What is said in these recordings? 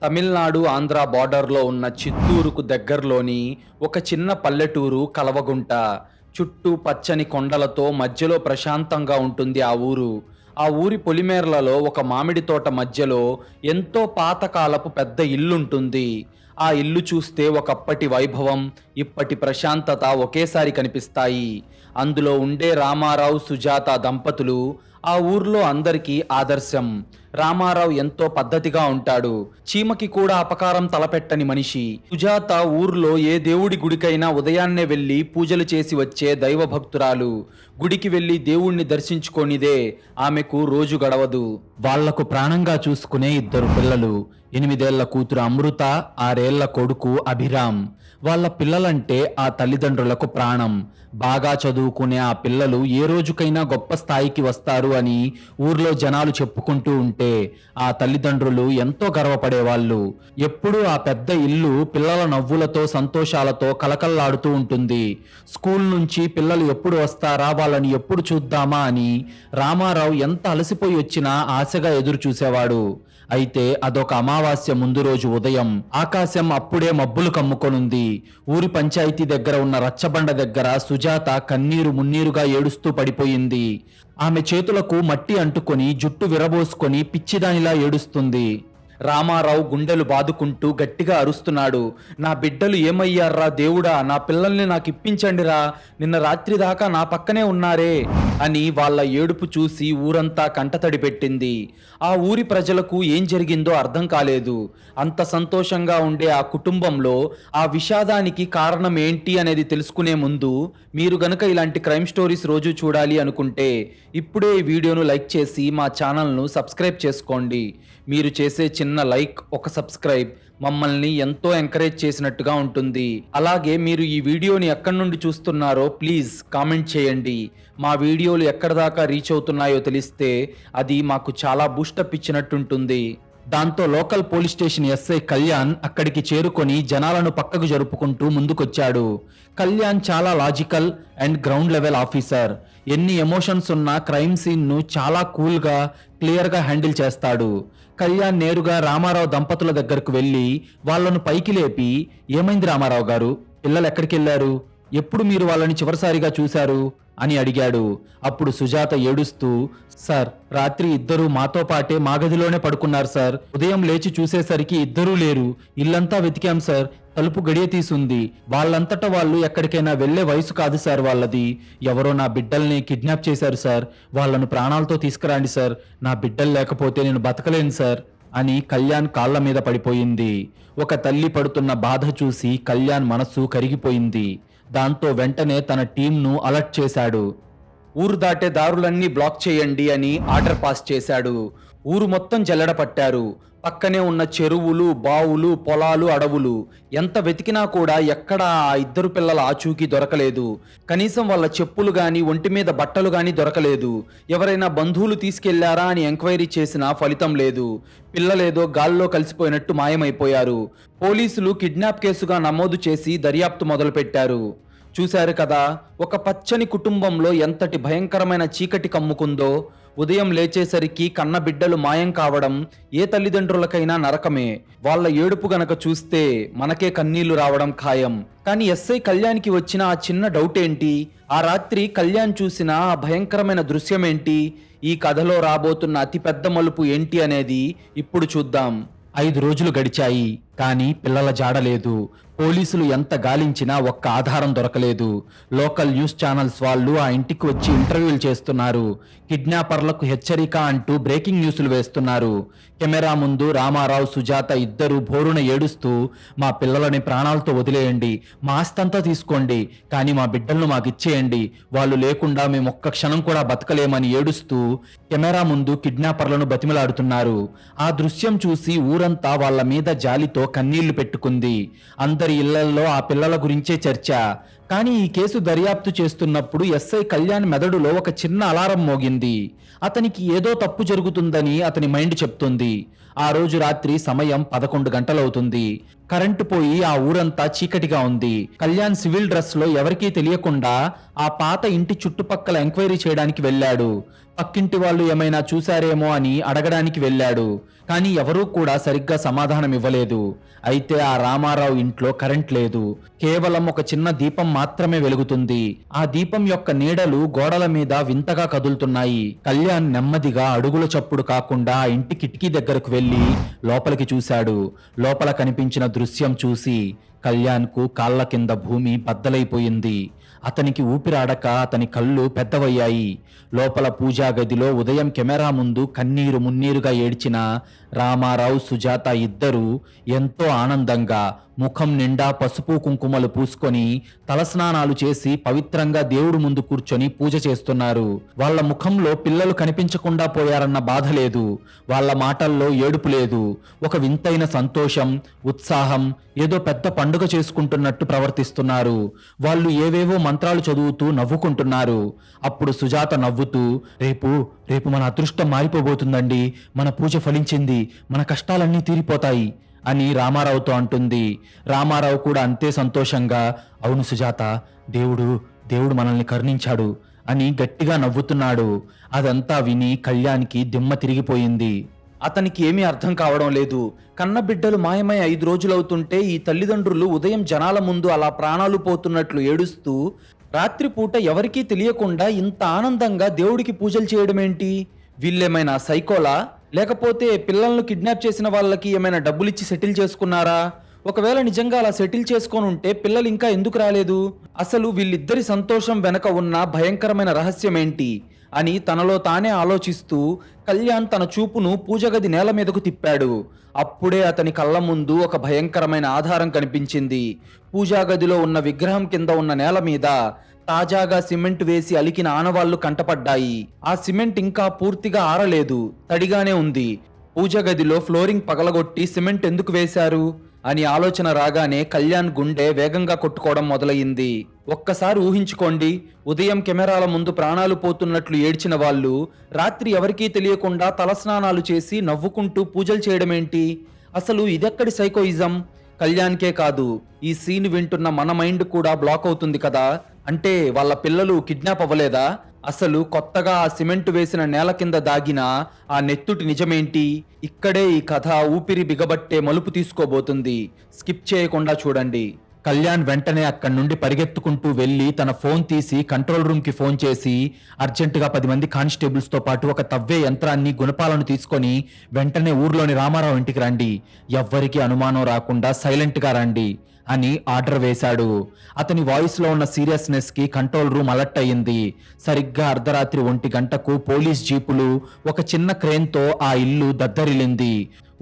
తమిళనాడు ఆంధ్ర బార్డర్లో ఉన్న చిత్తూరుకు దగ్గరలోని ఒక చిన్న పల్లెటూరు కలవగుంట. చుట్టూ పచ్చని కొండలతో మధ్యలో ప్రశాంతంగా ఉంటుంది ఆ ఊరు. ఆ ఊరి పొలిమేరలలో ఒక మామిడి తోట మధ్యలో ఎంతో పాతకాలపు పెద్ద ఇల్లుంటుంది. ఆ ఇల్లు చూస్తే ఒకప్పటి వైభవం, ఇప్పటి ప్రశాంతత ఒకేసారి కనిపిస్తాయి. అందులో ఉండే రామారావు సుజాత దంపతులు ఆ ఊర్లో అందరికీ ఆదర్శం. రామారావు ఎంతో పద్ధతిగా ఉంటాడు. చీమకి కూడా అపకారం తలపెట్టని మనిషి. సుజాత ఊర్లో ఏ దేవుడి గుడికైనా ఉదయాన్నే వెళ్లి పూజలు చేసి వచ్చే దైవభక్తురాలు. గుడికి వెళ్లి దేవుణ్ణి దర్శించుకొనిదే ఆమెకు రోజు గడవదు. వాళ్లకు ప్రాణంగా చూసుకునే ఇద్దరు పిల్లలు. 8 ఏళ్ల కూతురు అమృత, 6 ఏళ్ల కొడుకు అభిరామ్. వాళ్ళ పిల్లలంటే ఆ తల్లిదండ్రులకు ప్రాణం. బాగా చదువుకునే ఆ పిల్లలు ఏ రోజుకైనా గొప్ప స్థాయికి వస్తారు అని ఊర్లో జనాలు చెప్పుకుంటూ ఉంటే ఆ తల్లిదండ్రులు ఎంతో గర్వపడేవాళ్ళు. ఎప్పుడూ ఆ పెద్ద ఇల్లు పిల్లల నవ్వులతో సంతోషాలతో కలకల్లాడుతూ ఉంటుంది. స్కూల్ నుంచి పిల్లలు ఎప్పుడు వస్తారా, వాళ్ళని ఎప్పుడు చూద్దామా అని రామారావు ఎంత అలసిపోయి వచ్చినా ఆశగా ఎదురు చూసేవాడు. అయితే అదొక అమావాస్య ముందు రోజు ఉదయం ఆకాశం అప్పుడే మబ్బులు కమ్ముకొనుంది. ఊరి పంచాయతీ దగ్గర ఉన్న రచ్చబండ దగ్గర సుజాత కన్నీరు మున్నీరుగా ఏడుస్తూ పడిపోయింది. ఆమె చేతులకు మట్టి అంటుకొని జుట్టు విరబోసుకొని పిచ్చిదానిలా ఏడుస్తుంది. రామారావు గుండెలు బాదుకుంటూ గట్టిగా అరుస్తున్నాడు. నా బిడ్డలు ఏమయ్యారా దేవుడా, నా పిల్లల్ని నాకు ఇప్పించండిరా, నిన్న రాత్రి దాకా నా పక్కనే ఉన్నారే అని వాళ్ళ ఏడుపు చూసి ఊరంతా కంటతడి పెట్టింది. ఆ ఊరి ప్రజలకు ఏం జరిగిందో అర్థం కాలేదు. అంత సంతోషంగా ఉండే ఆ కుటుంబంలో ఆ విషాదానికి కారణం ఏంటి అనేది తెలుసుకునే ముందు మీరు గనుక ఇలాంటి క్రైమ్ స్టోరీస్ రోజు చూడాలి అనుకుంటే ఇప్పుడే ఈ వీడియోను లైక్ చేసి మా ఛానల్ను సబ్స్క్రైబ్ చేసుకోండి. మీరు చేసే చిన్న లైక్, ఒక సబ్స్క్రైబ్ మమ్మల్ని ఎంతో ఎంకరేజ్ చేసినట్టుగా ఉంటుంది. అలాగే మీరు ఈ వీడియోని ఎక్కడి నుండి చూస్తున్నారో ప్లీజ్ కామెంట్ చేయండి. మా వీడియోలు ఎక్కడి దాకా రీచ్ అవుతున్నాయో తెలిస్తే అది మాకు చాలా బూస్టప్ ఇచ్చినట్టుంటుంది. దాంతో local police station SI Kalyan అక్కడికి చేరుకొని జనాలను పక్కకు జరుపుకుంటూ ముందుకొచ్చాడు. కళ్యాణ్ చాలా logical and ground level officer. ఎన్ని ఎమోషన్స్ ఉన్న క్రైమ్ సీన్ ను చాలా కూల్ గా, క్లియర్ గా హ్యాండిల్ చేస్తాడు. కళ్యాణ్ నేరుగా రామారావు దంపతుల దగ్గరకు వెళ్లి వాళ్లను పైకి లేపి, ఏమైంది రామారావు గారు, పిల్లలు ఎక్కడికి వెళ్లారు, ఎప్పుడు మీరు వాళ్ళని చివరిసారిగా చూశారు అని అడిగాడు. అప్పుడు సుజాత ఏడుస్తూ, సార్, రాత్రి ఇద్దరూ మాతో పాటే మా గదిలోనే పడుకున్నారు సార్. ఉదయం లేచి చూసేసరికి ఇద్దరూ లేరు. ఇల్లంతా వెతికాం సార్, తలుపు గడియ తీసుంది. వాళ్ళంతటా వాళ్ళు ఎక్కడికైనా వెళ్లే వయసు కాదు సార్ వాళ్ళది. ఎవరో నా బిడ్డల్ని కిడ్నాప్ చేశారు సార్. వాళ్ళను ప్రాణాలతో తీసుకురండి సార్. నా బిడ్డలు లేకపోతే నేను బతకలేను సార్ అని కళ్యాణ్ కాళ్ల మీద పడిపోయింది. ఒక తల్లి పడుతున్న బాధ చూసి కళ్యాణ్ మనస్సు కరిగిపోయింది. దాంతో వెంటనే తన టీంను అలర్ట్ చేశాడు. ఊరు దాటే దారులన్నీ బ్లాక్ చేయండి అని ఆర్డర్ పాస్ చేశాడు. ఊరు మొత్తం జల్లెడ పట్టారు. పక్కనే ఉన్న చెరువులు, బావులు, పొలాలు, అడవులు ఎంత వెతికినా కూడా ఎక్కడా ఆ ఇద్దరు పిల్లల ఆచూకీ దొరకలేదు. కనీసం వాళ్ళ చెప్పులు గాని, ఒంటి మీద బట్టలు గాని దొరకలేదు. ఎవరైనా బంధువులు తీసుకెళ్లారా అని ఎంక్వైరీ చేసినా ఫలితం లేదు. పిల్లలేదో గాల్లో కలిసిపోయినట్టు మాయమైపోయారు. పోలీసులు కిడ్నాప్ కేసుగా నమోదు చేసి దర్యాప్తు మొదలుపెట్టారు. చూశారు కదా, ఒక పచ్చని కుటుంబంలో ఎంతటి భయంకరమైన చీకటి కమ్ముకుందో. ఉదయం లేచేసరికి కన్న బిడ్డలు మాయం కావడం ఏ తల్లిదండ్రులకైనా నరకమే. వాళ్ళ ఏడుపు గనక చూస్తే మనకే కన్నీళ్లు రావడం ఖాయం. కానీ ఎస్ఐ కళ్యాణ్కి వచ్చిన ఆ చిన్న డౌట్ ఏంటి? ఆ రాత్రి కళ్యాణ్ చూసిన ఆ భయంకరమైన దృశ్యం ఏంటి? ఈ కథలో రాబోతున్న అతిపెద్ద మలుపు ఏంటి అనేది ఇప్పుడు చూద్దాం. 5 రోజులు గడిచాయి, కానీ పిల్లల జాడలేదు. పోలీసులు ఎంత గాలించినా ఒక్క ఆధారం దొరకలేదు. లోకల్ న్యూస్ ఛానల్స్ వాళ్ళు ఆ ఇంటికి వచ్చి ఇంటర్వ్యూలు చేస్తున్నారు. కిడ్నాపర్లకు హెచ్చరిక అంటూ బ్రేకింగ్ న్యూస్లు వేస్తున్నారు. కెమెరా ముందు రామారావు, సుజాత ఇద్దరు బోరున ఏడుస్తూ, మా పిల్లలని ప్రాణాలతో వదిలేయండి, మా ఆస్తంతా తీసుకోండి, కానీ మా బిడ్డలను మాకు ఇచ్చేయండి, వాళ్ళు లేకుండా మేము ఒక్క క్షణం కూడా బతకలేమని ఏడుస్తూ కెమెరా ముందు కిడ్నాపర్లను బతిమలాడుతున్నారు. ఆ దృశ్యం చూసి ఊరంతా వాళ్ళ మీద జాలితో కన్నీళ్లు పెట్టుకుంది. అందరి ఇళ్లల్లో ఆ పిల్లల గురించే చర్చ. కానీ ఈ కేసు దర్యాప్తు చేస్తున్నప్పుడు ఎస్ఐ కళ్యాణ్ మెదడులో ఒక చిన్న అలారం మోగింది. అతనికి ఏదో తప్పు జరుగుతుందని అతని మైండ్ చెప్తుంది. ఆ రోజు రాత్రి సమయం 11 గంటలవుతుంది. కరెంటు పోయి ఆ ఊరంతా చీకటిగా ఉంది. కళ్యాణ్ సివిల్ డ్రెస్ లో ఎవరికీ తెలియకుండా ఆ పాత ఇంటి చుట్టుపక్కల ఎంక్వైరీ చేయడానికి వెళ్ళాడు. పక్కింటి వాళ్ళు ఏమైనా చూశారేమో అని అడగడానికి వెళ్ళాడు. కానీ ఎవరూ కూడా సరిగ్గా సమాధానం ఇవ్వలేదు. అయితే ఆ రామారావు ఇంట్లో కరెంట్ లేదు. కేవలం ఒక చిన్న దీపం మాత్రమే వెలుగుతుంది. ఆ దీపం యొక్క నీడలు గోడల మీద వింతగా కదులుతున్నాయి. కళ్యాణ్ నెమ్మదిగా అడుగుల చప్పుడు కాకుండా ఆ ఇంటి కిటికీ దగ్గరకు వెళ్లి లోపలికి చూశాడు. లోపల కనిపించిన దృశ్యం చూసి కళ్యాణ్కు కాళ్ల కింద భూమి బద్దలైపోయింది. అతనికి ఊపిరాడక అతని కళ్ళు పెద్దవయ్యాయి. లోపల పూజా గదిలో ఉదయం కెమెరా ముందు కన్నీరు మున్నీరుగా ఏడ్చిన రామారావు, సుజాత ఇద్దరూ ఎంతో ఆనందంగా ముఖం నిండా పసుపు కుంకుమలు పూసుకొని తలస్నానాలు చేసి పవిత్రంగా దేవుడు ముందు కూర్చొని పూజ చేస్తున్నారు. వాళ్ళ ముఖంలో పిల్లలు కనిపించకుండా పోయారన్న బాధ లేదు. వాళ్ళ మాటల్లో ఏడుపు లేదు. ఒక వింతైన సంతోషం, ఉత్సాహం, ఏదో పెద్ద పండుగ చేసుకుంటున్నట్టు ప్రవర్తిస్తున్నారు. వాళ్ళు ఏవేవో మంత్రాలు చదువుతూ నవ్వుకుంటున్నారు. అప్పుడు సుజాత నవ్వుతూ, రేపు మన అదృష్టం మారిపోబోతుందండి, మన పూజ ఫలించింది, మన కష్టాలన్నీ తీరిపోతాయి అని రామారావుతో అంటుంది. రామారావు కూడా అంతే సంతోషంగా, అవును సుజాత, దేవుడు మనల్ని కరుణించాడు అని గట్టిగా నవ్వుతున్నాడు. అదంతా విని కళ్యాణ్కి దిమ్మ తిరిగిపోయింది. అతనికి ఏమీ అర్థం కావడం లేదు. కన్న బిడ్డలు మాయమై 5 రోజులవుతుంటే ఈ తల్లిదండ్రులు ఉదయం జనాల ముందు అలా ప్రాణాలు పోతున్నట్లు ఏడుస్తూ రాత్రిపూట ఎవరికీ తెలియకుండా ఇంత ఆనందంగా దేవుడికి పూజలు చేయడమేంటి? వీళ్ళేమైనా సైకోలా? లేకపోతే పిల్లలను కిడ్నాప్ చేసిన వాళ్ళకి ఏమైనా డబ్బులిచ్చి సెటిల్ చేసుకున్నారా? ఒకవేళ నిజంగా అలా సెటిల్ చేసుకొని ఉంటే పిల్లలు ఇంకా ఎందుకు రాలేదు? అసలు వీళ్ళిద్దరి సంతోషం వెనక ఉన్న భయంకరమైన రహస్యం ఏంటి అని తనలో తానే ఆలోచిస్తూ కళ్యాణ్ తన చూపును పూజగది నేల మీదకు తిప్పాడు. అప్పుడే అతని కళ్ళ ముందు ఒక భయంకరమైన ఆధారం కనిపించింది. పూజాగదిలో ఉన్న విగ్రహం కింద ఉన్న నేల మీద తాజాగా సిమెంట్ వేసి అలికిన ఆనవాళ్లు కంటపడ్డాయి. ఆ సిమెంట్ ఇంకా పూర్తిగా ఆరలేదు, తడిగానే ఉంది. పూజగదిలో ఫ్లోరింగ్ పగలగొట్టి సిమెంట్ ఎందుకు వేశారు అని ఆలోచన రాగానే కళ్యాణ్ గుండె వేగంగా కొట్టుకోవడం మొదలయ్యింది. ఒక్కసారి ఊహించుకోండి, ఉదయం కెమెరాల ముందు ప్రాణాలు పోతున్నట్లు ఏడ్చిన వాళ్ళు రాత్రి ఎవరికీ తెలియకుండా తలస్నానాలు చేసి నవ్వుకుంటూ పూజలు చేయడమేంటి? అసలు ఇదెక్కడి సైకోయిజం? కళ్యాణ్కే కాదు, ఈ సీన్ వింటున్న మన మైండ్ కూడా బ్లాక్ అవుతుంది కదా. అంటే వాళ్ళ పిల్లలు కిడ్నాప్ అవ్వలేదా? అసలు కొత్తగా ఆ సిమెంట్ వేసిన నేల కింద దాగిన ఆ నెత్తుటి నిజమేంటి? ఇక్కడే ఈ కథ ఊపిరి బిగబట్టే మలుపు తీసుకోబోతుంది. స్కిప్ చేయకుండా చూడండి. కళ్యాణ్ వెంటనే అక్కడి నుండి పరిగెత్తుకుంటూ వెళ్లి తన ఫోన్ తీసి కంట్రోల్ రూమ్ కి ఫోన్ చేసి అర్జెంటుగా 10 మంది కానిస్టేబుల్స్ తో పాటు ఒక తవ్వే యంత్రాన్ని, గుణపాలను తీసుకొని వెంటనే ఊర్లోని రామారావు ఇంటికి రండి, ఎవ్వరికీ అనుమానం రాకుండా సైలెంట్ గా రండి అని ఆర్డర్ వేశాడు. అతని వాయిస్ లో ఉన్న సీరియస్నెస్ కి కంట్రోల్ రూమ్ అలర్ట్ అయ్యింది. సరిగ్గా అర్ధరాత్రి 1 గంటకు పోలీస్ జీపులు, ఒక చిన్న క్రేన్ తో ఆ ఇల్లు దద్దరిల్లింది.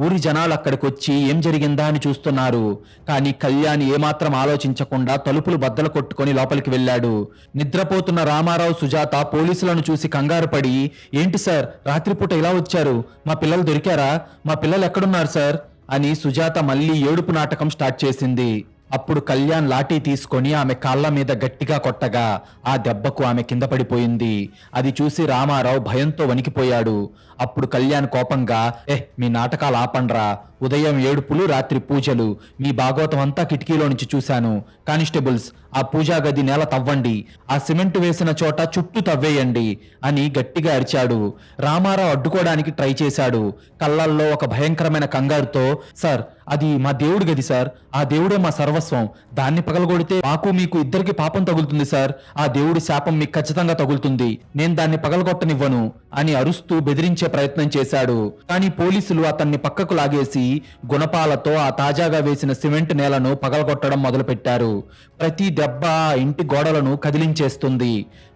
ఊరి జనాలు అక్కడికొచ్చి ఏం జరిగిందా అని చూస్తున్నారు. కానీ కళ్యాణ్ ఏమాత్రం ఆలోచించకుండా తలుపులు బద్దలు కొట్టుకొని లోపలికి వెళ్ళాడు. నిద్రపోతున్న రామారావు, సుజాత పోలీసులను చూసి కంగారు పడి, ఏంటి సార్ రాత్రిపూట ఇలా వచ్చారు? మా పిల్లలు దొరికారా? మా పిల్లలు ఎక్కడున్నారు సార్ అని సుజాత మళ్ళీ ఏడుపు నాటకం స్టార్ట్ చేసింది. అప్పుడు కళ్యాణ్ లాఠీ తీసుకొని ఆమె కాళ్ళ మీద గట్టిగా కొట్టగా ఆ దెబ్బకు ఆమె కింద పడిపోయింది. అది చూసి రామారావు భయంతో వణికిపోయాడు. అప్పుడు కళ్యాణ్ కోపంగా, మీ నాటకాలు ఆపండ్రా, ఉదయం ఏడుపులు, రాత్రి పూజలు, మీ భాగవతం అంతా కిటికీలో నుంచి చూశాను. కానిస్టేబుల్స్, ఆ పూజా గది నేల తవ్వండి, ఆ సిమెంట్ వేసిన చోట చుట్టూ తవ్వేయండి అని గట్టిగా అరిచాడు. రామారావు అడ్డుకోవడానికి ట్రై చేశాడు. కళ్ళల్లో ఒక భయంకరమైన కంగారుతో, సార్ అది మా దేవుడి గది సార్, ఆ దేవుడే మా సర్వస్వం, దాన్ని పగలగొడితే మాకు మీకు ఇద్దరికి పాపం తగులుతుంది సార్, ఆ దేవుడి శాపం మీకు ఖచ్చితంగా తగులుతుంది, నేను దాన్ని పగలగొట్టనివ్వను అని అరుస్తూ బెదిరించే ప్రయత్నం చేశాడు. కానీ పోలీసులు అతన్ని పక్కకు లాగేసి గుణపాలతో ఆ తాజాగా వేసిన సిమెంట్ నేలను పగలగొట్టడం మొదలుపెట్టారు. ప్రతి దెబ్బ ఆ ఇంటి గోడలను కదిలించేస్తుంది.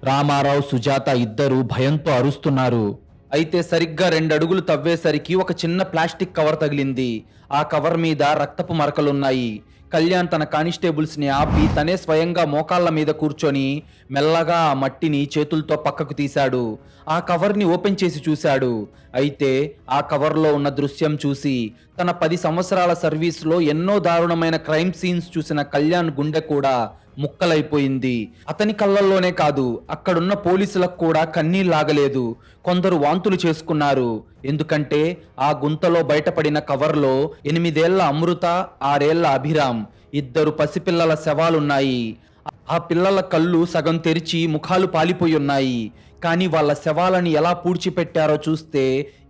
రామారావు, సుజాత ఇద్దరు భయంతో అరుస్తున్నారు. అయితే సరిగ్గా 2 అడుగులు తవ్వేసరికి ఒక చిన్న ప్లాస్టిక్ కవర్ తగిలింది. ఆ కవర్ మీద రక్తపు మరకలున్నాయి. కళ్యాణ్ తన కానిస్టేబుల్స్ ని ఆపి తనే స్వయంగా మోకాళ్ళ మీద కూర్చొని మెల్లగా ఆ మట్టిని చేతులతో పక్కకు తీశాడు. ఆ కవర్ని ఓపెన్ చేసి చూశాడు. అయితే ఆ కవర్లో ఉన్న దృశ్యం చూసి తన 10 సంవత్సరాల సర్వీస్లో ఎన్నో దారుణమైన క్రైమ్ సీన్స్ చూసిన కళ్యాణ్ గుండె కూడా ముక్కలైపోయింది. అతని కళ్ళల్లోనే కాదు, అక్కడున్న పోలీసులకు కూడా కన్నీళ్లాగలేదు. కొందరు వాంతులు చేసుకున్నారు. ఎందుకంటే ఆ గుంతలో బయటపడిన కవర్లో 8 ఏళ్ల అమృత, 6 ఏళ్ల అభిరామ్, 2 పసిపిల్లల శవాలున్నాయి. ఆ పిల్లల కళ్ళు సగం తెరిచి ముఖాలు పాలిపోయి ఉన్నాయి. కానీ వాళ్ళ శవాలని ఎలా పూడ్చిపెట్టారో చూస్తే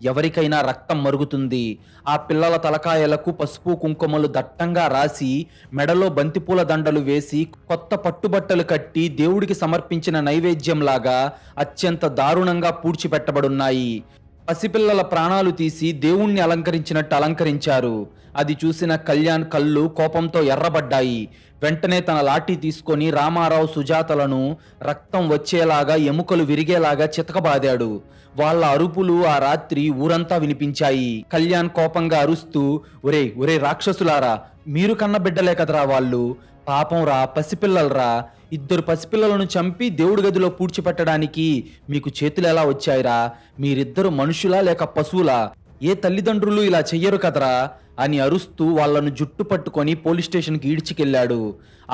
ఎవరికైనా రక్తం మరుగుతుంది. ఆ పిల్లల తలకాయలకు పసుపు కుంకుమలు దట్టంగా రాసి, మెడలో బంతిపూల దండలు వేసి, కొత్త పట్టుబట్టలు కట్టి దేవుడికి సమర్పించిన నైవేద్యంలాగా అత్యంత దారుణంగా పూడ్చిపెట్టబడున్నాయి. పసిపిల్లల ప్రాణాలు తీసి దేవుణ్ణి అలంకరించినట్టు అలంకరించారు. అది చూసిన కళ్యాణ్ కళ్ళు కోపంతో ఎర్రబడ్డాయి. వెంటనే తన లాఠీ తీసుకొని రామారావు, సుజాతలను రక్తం వచ్చేలాగా, ఎముకలు విరిగేలాగా చితకబాదాడు. వాళ్ళ అరుపులు ఆ రాత్రి ఊరంతా వినిపించాయి. కళ్యాణ్ కోపంగా అరుస్తూ, ఒరే ఒరే రాక్షసులారా, మీరు కన్న బిడ్డలే కదరా వాళ్ళు, పాపం రా, పసిపిల్లలరా, 2 పసిపిల్లలను చంపి దేవుడి గదిలో పూడ్చిపెట్టడానికి మీకు చేతులు ఎలా వచ్చాయిరా? మీరిద్దరు మనుషులా లేక పశువులా? ఏ తల్లిదండ్రులు ఇలా చెయ్యరు కదరా అని అరుస్తూ వాళ్లను జుట్టు పట్టుకొని పోలీస్ స్టేషన్కి ఈడ్చికెళ్లాడు.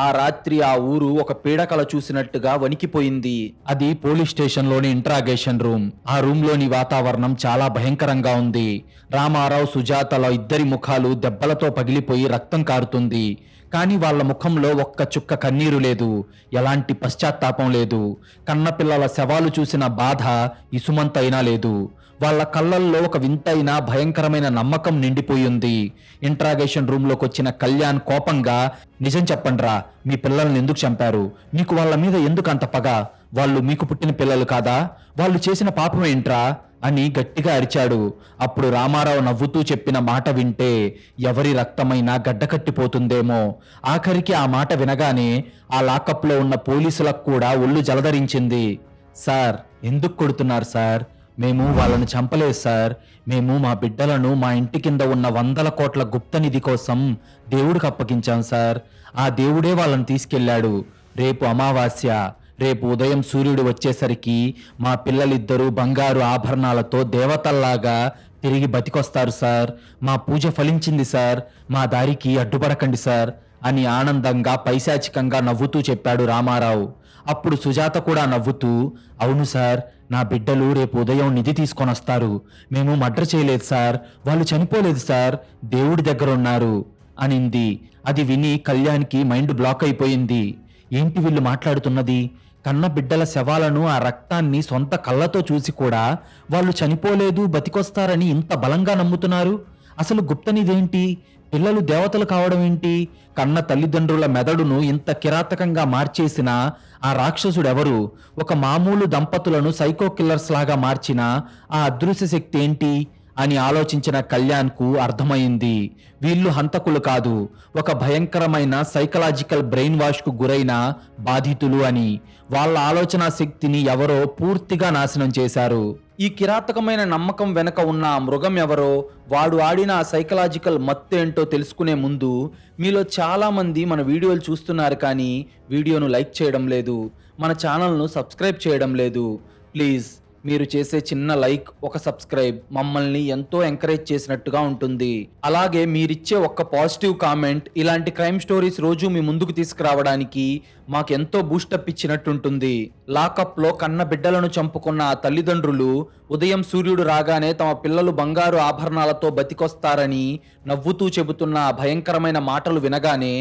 ఆ రాత్రి ఆ ఊరు ఒక పీడకల చూసినట్టుగా వణికిపోయింది. అది పోలీస్ స్టేషన్లోని ఇంట్రాగేషన్ రూమ్. ఆ రూమ్లోని వాతావరణం చాలా భయంకరంగా ఉంది. రామారావు, సుజాతల 2 ముఖాలు దెబ్బలతో పగిలిపోయి రక్తం కారుతుంది. కానీ వాళ్ళ ముఖంలో ఒక్క చుక్క కన్నీరు లేదు, ఎలాంటి పశ్చాత్తాపం లేదు. కన్నపిల్లల శవాలు చూసిన బాధ ఇసుమంతైనా లేదు. వాళ్ళ కళ్ళల్లో ఒక వింతైన భయంకరమైన నమ్మకం నిండిపోయింది. ఇంట్రాగేషన్ రూమ్లోకి వచ్చిన కళ్యాణ్ కోపంగా, నిజం చెప్పండ్రా, మీ పిల్లల్ని ఎందుకు చంపారు? మీకు వాళ్ళ మీద ఎందుకు అంత పగ? వాళ్ళు మీకు పుట్టిన పిల్లలు కాదా? వాళ్ళు చేసిన పాపం ఏంట్రా అని గట్టిగా అరిచాడు. అప్పుడు రామారావు నవ్వుతూ చెప్పిన మాట వింటే ఎవరి రక్తమైనా గడ్డకట్టిపోతుందేమో. ఆఖరికి ఆ మాట వినగానే ఆ లాకప్లో ఉన్న పోలీసులకు కూడా ఒళ్ళు జలధరించింది. సార్, ఎందుకు కొడుతున్నారు సార్? మేము వాళ్ళని చంపలేదు సార్. మేము మా బిడ్డలను మా ఇంటి కింద ఉన్న 100 కోట్ల గుప్త నిధి కోసం దేవుడికి అప్పగించాం సార్. ఆ దేవుడే వాళ్ళని తీసుకెళ్లాడు. రేపు అమావాస్య. రేపు ఉదయం సూర్యుడు వచ్చేసరికి మా పిల్లలిద్దరూ బంగారు ఆభరణాలతో దేవతల్లాగా తిరిగి బతికొస్తారు సార్. మా పూజ ఫలించింది సార్. మా దారికి అడ్డుపడకండి సార్ అని ఆనందంగా పైశాచికంగా నవ్వుతూ చెప్పాడు రామారావు. అప్పుడు సుజాత కూడా నవ్వుతూ, అవును సార్, నా బిడ్డలు రేపు ఉదయం నిధి తీసుకొని వస్తారు. మేము మర్డర్ చేయలేదు సార్. వాళ్ళు చనిపోలేదు సార్, దేవుడి దగ్గర ఉన్నారు అనింది. అది విని కళ్యాణ్కి మైండ్ బ్లాక్ అయిపోయింది. ఏంటి వీళ్ళు మాట్లాడుతున్నది? కన్న బిడ్డల శవాలను, ఆ రక్తాన్ని సొంత కళ్ళతో చూసి కూడా వాళ్ళు చనిపోలేదు, బతికొస్తారని ఇంత బలంగా నమ్ముతున్నారు. అసలు గుప్తనిదేంటి? పిల్లలు దేవతలు కావడం ఏంటి? కన్న తల్లిదండ్రుల మెదడును ఇంత కిరాతకంగా మార్చేసిన ఆ రాక్షసుడెవరు? ఒక మామూలు దంపతులను సైకో కిల్లర్స్ లాగా మార్చిన ఆ అదృశ్య శక్తి ఏంటి అని ఆలోచించిన కళ్యాణ్కు అర్థమైంది. వీళ్ళు హంతకులు కాదు, ఒక భయంకరమైన సైకలాజికల్ బ్రెయిన్ వాష్కు గురైన బాధితులు అని. వాళ్ళ ఆలోచన శక్తిని ఎవరో పూర్తిగా నాశనం చేశారు. ఈ కిరాతకమైన నమ్మకం వెనక ఉన్న ఆ మృగం ఎవరో, వాడు ఆడిన ఆ సైకలాజికల్ మత్తేంటో తెలుసుకునే ముందు, మీలో చాలామంది మన వీడియోలు చూస్తున్నారు కానీ వీడియోను లైక్ చేయడం లేదు, మన ఛానల్ను సబ్స్క్రైబ్ చేయడం లేదు. ప్లీజ్, మీరు చేసే చిన్న లైక్, ఒక సబ్స్క్రైబ్ మమ్మల్ని ఎంతో ఎంకరేజ్ చేసినట్టుగా ఉంటుంది. అలాగే మీరిచ్చే ఒక్క పాజిటివ్ కామెంట్ ఇలాంటి క్రైమ్ స్టోరీస్ రోజు మీ ముందుకు తీసుకురావడానికి మాకెంతో బూస్టప్ ఇచ్చినట్టుంటుంది. లాకప్లో కన్న బిడ్డలను చంపుకున్న ఆ తల్లిదండ్రులు ఉదయం సూర్యుడు రాగానే తమ పిల్లలు బంగారు ఆభరణాలతో బతికొస్తారని నవ్వుతూ చెబుతున్న ఆ భయంకరమైన మాటలు వినగానే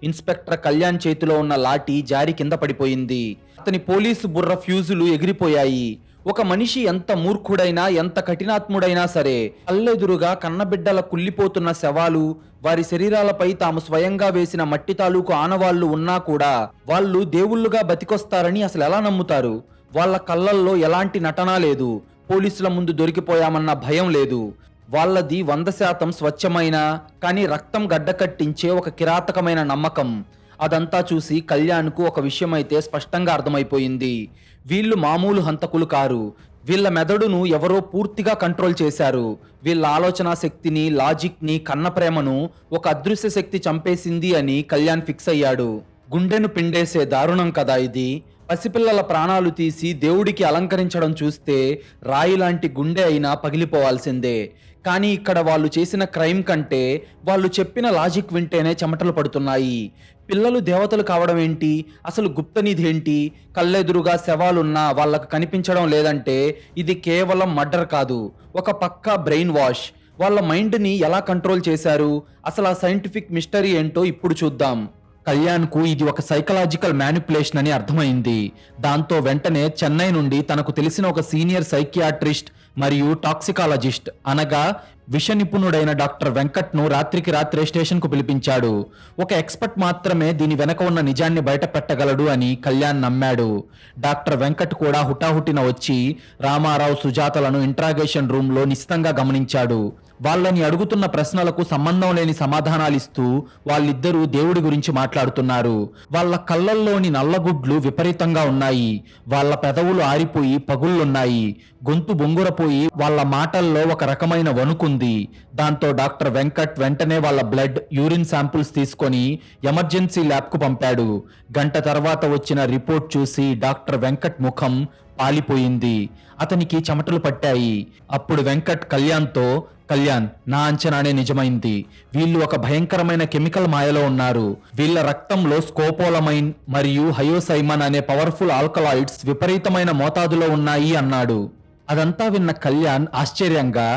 ఇన్స్పెక్టర్ కళ్యాణ్ చేతిలో ఉన్న లాఠీ జారి కింద పడిపోయింది. అతని పోలీసు బుర్ర ఫ్యూజులు ఎగిరిపోయాయి. ఒక మనిషి ఎంత మూర్ఖుడైనా, ఎంత కఠినాత్ముడైనా సరే, కళ్ళెదురుగా కన్నబిడ్డల కుళ్ళిపోతున్న శవాలు, వారి శరీరాలపై తాము స్వయంగా వేసిన మట్టి తాలూకు ఆనవాళ్లు ఉన్నా కూడా వాళ్ళు దేవుళ్ళుగా బతికొస్తారని అసలు ఎలా నమ్ముతారు? వాళ్ళ కళ్ళల్లో ఎలాంటి నటన లేదు, పోలీసుల ముందు దొరికిపోయామన్న భయం లేదు. వాళ్ళది 100% స్వచ్ఛమైన కానీ రక్తం గడ్డకట్టించే ఒక కిరాతకమైన నమ్మకం. అదంతా చూసి కళ్యాణ్కు ఒక విషయం అయితే స్పష్టంగా అర్థమైపోయింది. వీళ్ళు మామూలు హంతకులు కారు. వీళ్ళ మెదడును ఎవరో పూర్తిగా కంట్రోల్ చేశారు. వీళ్ళ ఆలోచన శక్తిని, లాజిక్ని, కన్న ప్రేమను ఒక అదృశ్య శక్తి చంపేసింది అని కళ్యాణ్ ఫిక్స్ అయ్యాడు. గుండెను పిండేసే దారుణం కదా ఇది. పసిపిల్లల ప్రాణాలు తీసి దేవుడికి అలంకరించడం చూస్తే రాయి లాంటి గుండె అయినా పగిలిపోవాల్సిందే. కానీ ఇక్కడ వాళ్ళు చేసిన క్రైమ్ కంటే వాళ్ళు చెప్పిన లాజిక్ వింటేనే చెమటలు పడుతున్నాయి. పిల్లలు దేవతలు కావడం ఏంటి, అసలు గుప్తనిధి ఏంటి, కళ్ళెదురుగా శవాలున్నా వాళ్ళకు కనిపించడం లేదంటే ఇది కేవలం మర్డర్ కాదు, ఒక పక్కా బ్రెయిన్ వాష్. వాళ్ళ మైండ్ని ఎలా కంట్రోల్ చేశారు, అసలు ఆ సైంటిఫిక్ మిస్టరీ ఏంటో ఇప్పుడు చూద్దాం. కళ్యాణ్కు ఇది ఒక సైకలాజికల్ మ్యానిపులేషన్ అని అర్థమైంది. దాంతో వెంటనే చెన్నై నుండి తనకు తెలిసిన ఒక సీనియర్ సైకియాట్రిస్ట్ మరియు టాక్సికాలజిస్ట్ అనగా విష నిపుణుడైన డాక్టర్ వెంకట్ను రాత్రికి రాత్రే స్టేషన్కు పిలిపించాడు. ఒక ఎక్స్పర్ట్ మాత్రమే దీని వెనక ఉన్న నిజాన్ని బయట పెట్టగలడు అని కళ్యాణ్ నమ్మాడు. డాక్టర్ వెంకట్ కూడా హుటాహుటిన వచ్చి రామారావు, సుజాతలను ఇంట్రాగేషన్ రూమ్లో నిశితంగా గమనించాడు. వాళ్ళని అడుగుతున్న ప్రశ్నలకు సంబంధం లేని సమాధానాలిస్తూ వాళ్ళిద్దరూ దేవుడి గురించి మాట్లాడుతున్నారు. వాళ్ళ కళ్ళల్లోని నల్లగుడ్లు విపరీతంగా ఉన్నాయి. వాళ్ళ పెదవులు ఆరిపోయి పగుళ్ళున్నాయి. గొంతు బొంగురపోయి వాళ్ళ మాటల్లో ఒక రకమైన వణుకుంది. దాంతో డాక్టర్ వెంకట్ వెంటనే వాళ్ళ బ్లడ్, యూరిన్ శాంపుల్స్ తీసుకొని ఎమర్జెన్సీ ల్యాబ్కు పంపాడు. గంట తర్వాత వచ్చిన రిపోర్ట్ చూసి డాక్టర్ వెంకట్ ముఖం పాలిపోయింది. అతనికి చెమటలు పట్టాయి. అప్పుడు వెంకట్ కళ్యాణ్తో, కళ్యాణ్, నా అంచనానే నిజమైంది. వీళ్ళు ఒక భయంకరమైన కెమికల్ మాయలో ఉన్నారు. వీళ్ళ రక్తంలో స్కోపోలమైన్ మరియు హయోసైమన్ అనే పవర్ఫుల్ ఆల్కలాయిడ్స్ విపరీతమైన మోతాదులో ఉన్నాయి అన్నాడు. అదంతా విన్న కళ్యాణ్ ఆశ్చర్యంగా,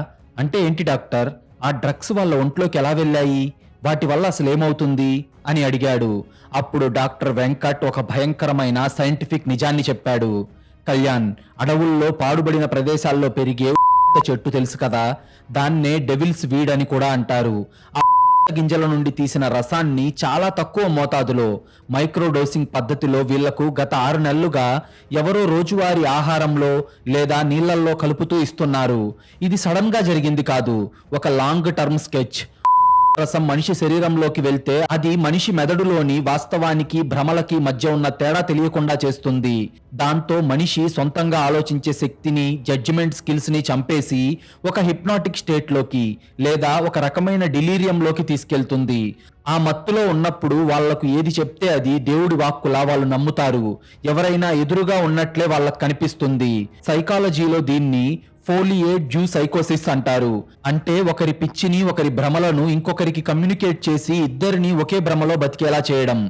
అంటే ఏంటి డాక్టర్, ఆ డ్రగ్స్ వాళ్ళ ఒంట్లోకి ఎలా వెళ్ళాయి, వాటి వల్ల అసలు ఏమవుతుంది అని అడిగాడు. అప్పుడు డాక్టర్ వెంకట్ ఒక భయంకరమైన సైంటిఫిక్ నిజాన్ని చెప్పాడు. కళ్యాణ్, అడవుల్లో పాడుబడిన ప్రదేశాల్లో పెరిగే చెట్టు తెలుసు కదా, దాన్నే డెవిల్స్ వీడ్ అని కూడా అంటారు. ఆ గింజల నుండి తీసిన రసాన్ని చాలా తక్కువ మోతాదులో మైక్రోడోసింగ్ పద్ధతిలో వీళ్లకు గత 6 నెలలుగా ఎవరో రోజువారీ ఆహారంలో లేదా నీళ్లల్లో కలుపుతూ ఇస్తున్నారు. ఇది సడన్ గా జరిగింది కాదు, ఒక లాంగ్ టర్మ్ స్కెచ్. రసం మనిషి శరీరంలోకి వెళ్తే అది మనిషి మెదడులోని వాస్తవానికి భ్రమలకి మధ్య ఉన్న తేడా తెలియకుండా చేస్తుంది. దాంతో మనిషి సొంతంగా ఆలోచించే శక్తిని, జడ్జిమెంట్ స్కిల్స్ ని చంపేసి ఒక హిప్నాటిక్ స్టేట్ లోకి లేదా ఒక రకమైన డిలీరియంలోకి తీసుకెళ్తుంది. ఆ మత్తులో ఉన్నప్పుడు వాళ్లకు ఏది చెప్తే అది దేవుడి వాక్కులా వాళ్ళు నమ్ముతారు. ఎవరైనా ఎదురుగా ఉన్నట్లే వాళ్ళకు కనిపిస్తుంది. సైకాలజీలో దీన్ని ఫోలియేట్ జ్యూ సైకోసిస్ అంటారు. అంటే ఒకరి పిచ్చిని, ఒకరి భ్రమలను ఇంకొకరికి కమ్యూనికేట్ చేసి ఇద్దరిని ఒకే భ్రమలో బతికేలా చేయడం.